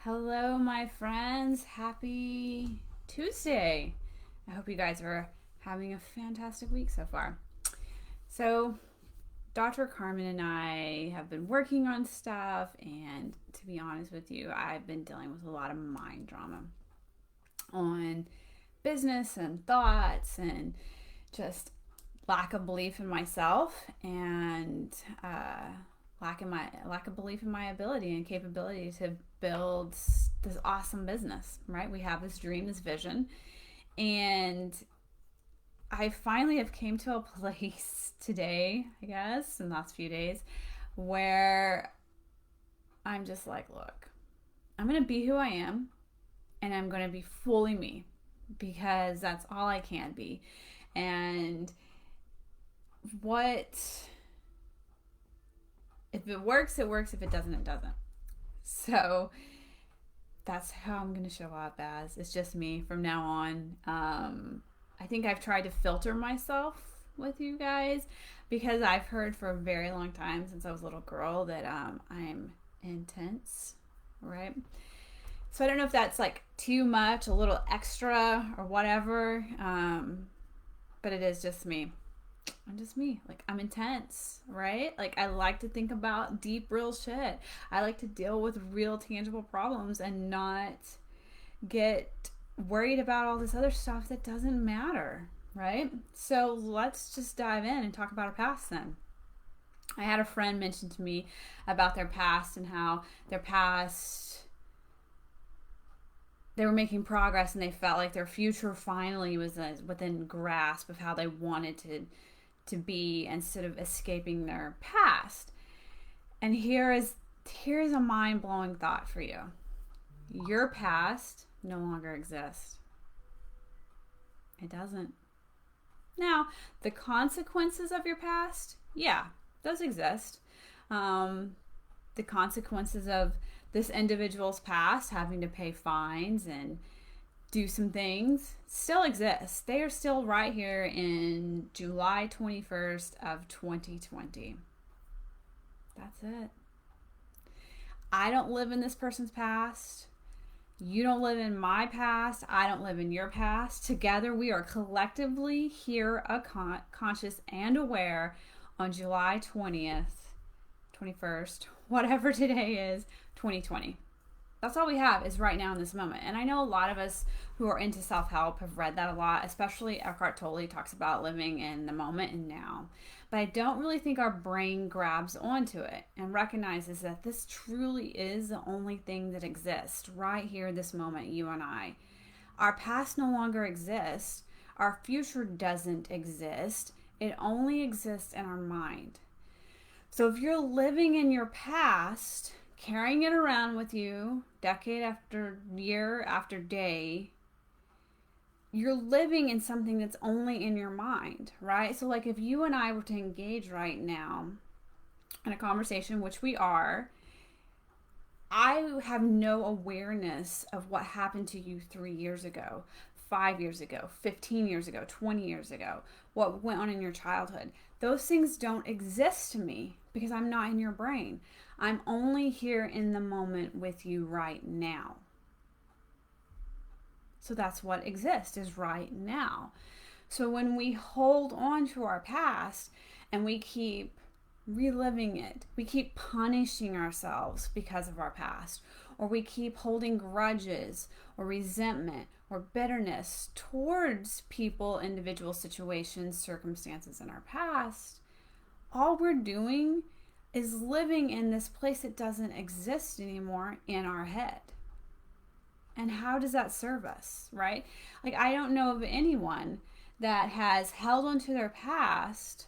Hello, my friends. Happy Tuesday. I hope you guys are having a fantastic week so far. So, Dr. Carmen and I have been working on stuff, and to be honest with you, I've been dealing with a lot of mind drama on business and thoughts and just lack of belief in myself and lack of belief in my ability and capability to build this awesome business. Right? We have this dream, this vision, and I finally have came to a place today, I guess, in the last few days, where I'm just like, look, I'm gonna be who I am, and I'm gonna be fully me because that's all I can be. And what if it works, it works. If it doesn't, it doesn't. So that's how I'm going to show up as. It's just me from now on. I think I've tried to filter myself with you guys because I've heard for a very long time since I was a little girl that I'm intense, right? So I don't know if that's like too much, a little extra or whatever, but it is just me. I'm just me. Like, I'm intense, right? Like, I like to think about deep, real shit. I like to deal with real, tangible problems and not get worried about all this other stuff that doesn't matter, right? So, let's just dive in and talk about our past then. I had a friend mention to me about their past and how their past they were making progress and they felt like their future finally was within grasp of how they wanted to be instead of escaping their past. And here's a mind-blowing thought for you. Your past no longer exists. It doesn't. Now, the consequences of your past, yeah, those exist. The consequences of this individual's past having to pay fines and do some things still exist. They are still right here in July 21st of 2020. That's it. I don't live in this person's past. You don't live in my past. I don't live in your past. Together we are collectively here, conscious and aware on July 20th, 21st, whatever today is, 2020. That's all we have is right now in this moment. And I know a lot of us who are into self-help have read that a lot, especially Eckhart Tolle talks about living in the moment and now. But I don't really think our brain grabs onto it and recognizes that this truly is the only thing that exists right here, this moment, you and I. Our past no longer exists. Our future doesn't exist. It only exists in our mind. So if you're living in your past, carrying it around with you decade after year after day, you're living in something that's only in your mind, right? So like if you and I were to engage right now in a conversation, which we are, I have no awareness of what happened to you 3 years ago, 5 years ago, 15 years ago, 20 years ago, what went on in your childhood. Those things don't exist to me because I'm not in your brain. I'm only here in the moment with you right now. So that's what exists, is right now. So when we hold on to our past and we keep reliving it, we keep punishing ourselves because of our past, or we keep holding grudges or resentment or bitterness towards people, individual situations, circumstances in our past, all we're doing is living in this place that doesn't exist anymore in our head. And how does that serve us, right? Like, I don't know of anyone that has held onto their past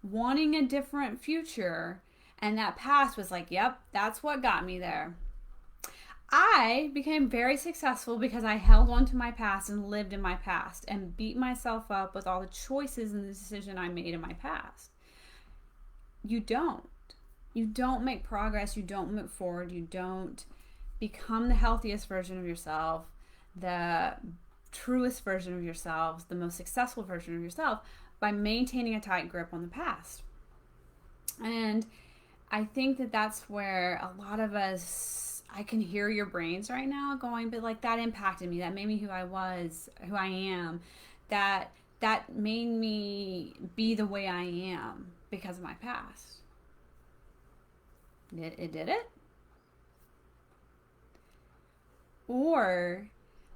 wanting a different future, and that past was like, yep, that's what got me there. I became very successful because I held on to my past and lived in my past and beat myself up with all the choices and the decision I made in my past. You don't. You don't make progress. You don't move forward. You don't become the healthiest version of yourself, the truest version of yourself, the most successful version of yourself by maintaining a tight grip on the past. And I think that that's where a lot of us, I can hear your brains right now going, but like that impacted me. That made me who I was, who I am. That made me be the way I am because of my past. It did it? Or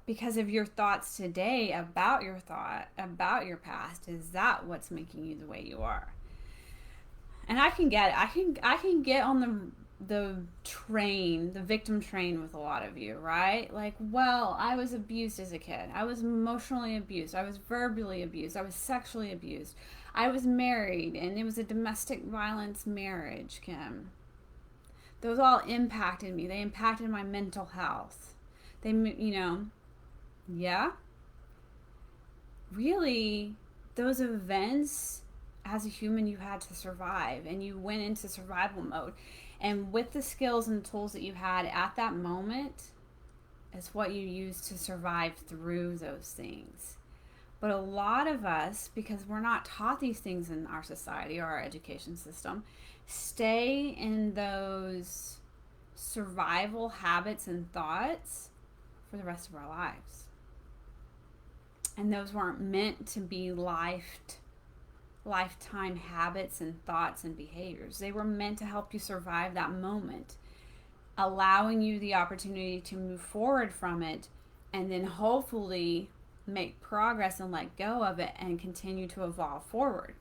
because of your thoughts today about about your past, is that what's making you the way you are? And I can get it. I can get on the train, the victim train with a lot of you, right? Like, well, I was abused as a kid. I was emotionally abused. I was verbally abused. I was sexually abused. I was married and it was a domestic violence marriage, Kim. Those all impacted me. They impacted my mental health. They, yeah. Really, those events as a human you had to survive, and you went into survival mode, and with the skills and tools that you had at that moment is what you used to survive through those things. But a lot of us, because we're not taught these things in our society or our education system, stay in those survival habits and thoughts for the rest of our lives. And those weren't meant to be lifetime habits and thoughts and behaviors. They were meant to help you survive that moment, allowing you the opportunity to move forward from it and then hopefully make progress and let go of it and continue to evolve forward.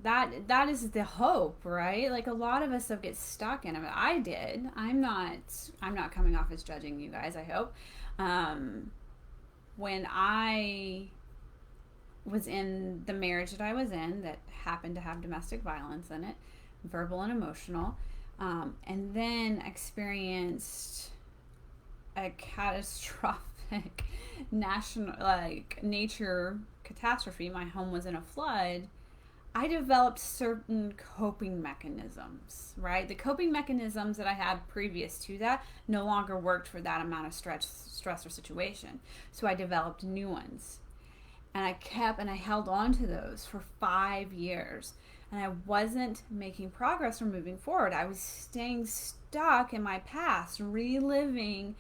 That is the hope, right? Like a lot of us have get stuck in it. I did. I'm not coming off as judging you guys, I hope. When I was in the marriage that I was in that happened to have domestic violence in it, verbal and emotional, and then experienced a catastrophic nature catastrophe. My home was in a flood. I developed certain coping mechanisms, right? The coping mechanisms that I had previous to that no longer worked for that amount of stress or situation. So I developed new ones. And I held on to those for 5 years. And I wasn't making progress or moving forward. I was staying stuck in my past, reliving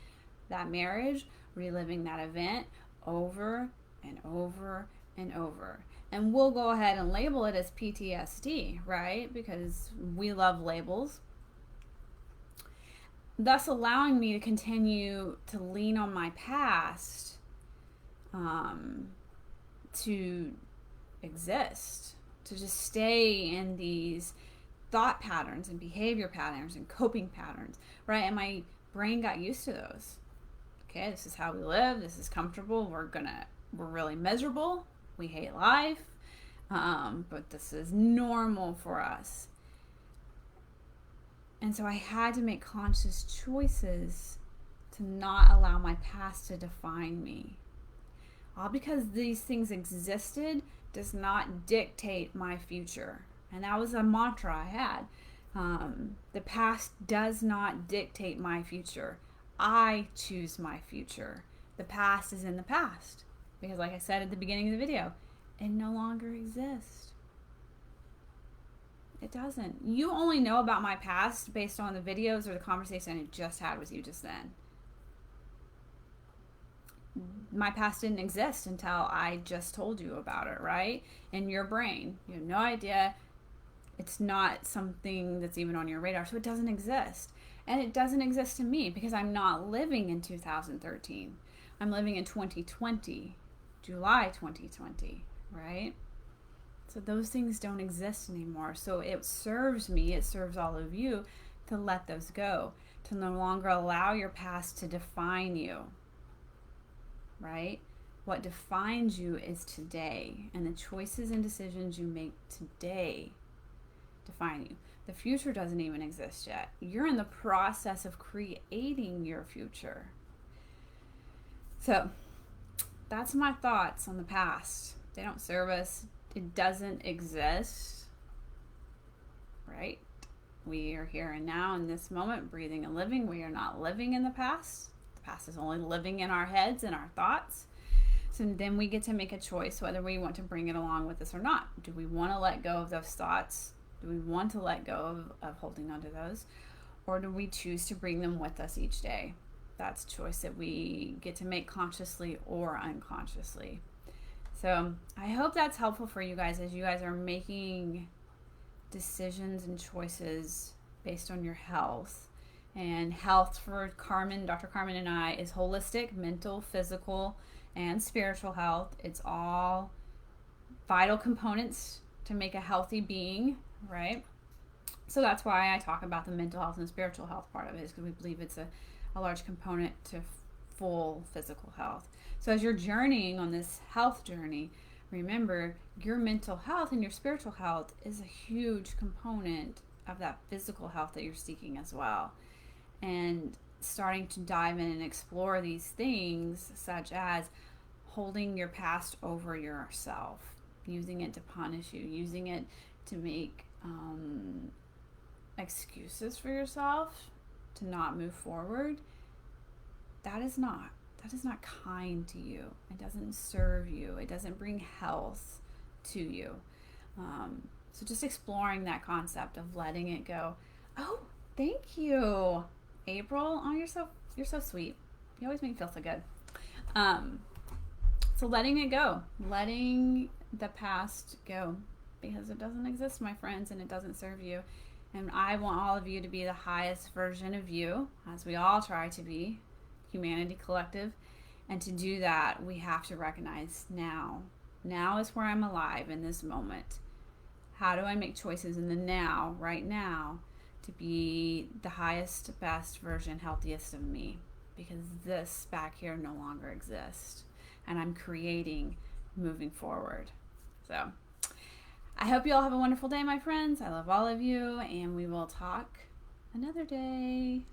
that marriage, reliving that event over and over and over. And we'll go ahead and label it as PTSD, right? Because we love labels. Thus allowing me to continue to lean on my past to exist, to just stay in these thought patterns and behavior patterns and coping patterns, right? And my brain got used to those. Okay, this is how we live. This is comfortable. We're really miserable. We hate life, but this is normal for us. And so I had to make conscious choices to not allow my past to define me. All because these things existed does not dictate my future. And that was a mantra I had. The past does not dictate my future. I choose my future. The past is in the past. Because like I said at the beginning of the video, it no longer exists. It doesn't. You only know about my past based on the videos or the conversation I just had with you just then. My past didn't exist until I just told you about it, right? In your brain. You have no idea. It's not something that's even on your radar, so it doesn't exist. And it doesn't exist to me because I'm not living in 2013. I'm living in 2020, July 2020, right? So those things don't exist anymore. So it serves me, it serves all of you to let those go, to no longer allow your past to define you, right? What defines you is today, and the choices and decisions you make today define you. The future doesn't even exist yet. You're in the process of creating your future. So that's my thoughts on the past. They don't serve us. It doesn't exist, right? We are here and now in this moment, breathing and living. We are not living in the past. The past is only living in our heads and our thoughts. So then we get to make a choice whether we want to bring it along with us or not. Do we want to let go of those thoughts? Do we want to let go of holding on to those? or do we choose to bring them with us each day? That's a choice that we get to make consciously or unconsciously. So I hope that's helpful for you guys as you guys are making decisions and choices based on your health. And health for Carmen, Dr. Carmen and I, is holistic, mental, physical, and spiritual health. It's all vital components to make a healthy being, right? So that's why I talk about the mental health and spiritual health part of it, is because we believe it's a large component to full physical health. So as you're journeying on this health journey, remember your mental health and your spiritual health is a huge component of that physical health that you're seeking as well. And starting to dive in and explore these things, such as holding your past over yourself, using it to punish you, using it to make excuses for yourself to not move forward, that is not kind to you. It doesn't serve you. It doesn't bring health to you. So just exploring that concept of letting it go. Oh, thank you, April. Oh, you're so sweet. You always make me feel so good. So letting it go, letting the past go, because it doesn't exist, my friends, and it doesn't serve you. And I want all of you to be the highest version of you, as we all try to be, Humanity Collective. And to do that, we have to recognize now. Now is where I'm alive in this moment. How do I make choices in the now, right now, to be the highest, best version, healthiest of me? Because this back here no longer exists. And I'm creating moving forward. So I hope you all have a wonderful day, my friends. I love all of you, and we will talk another day.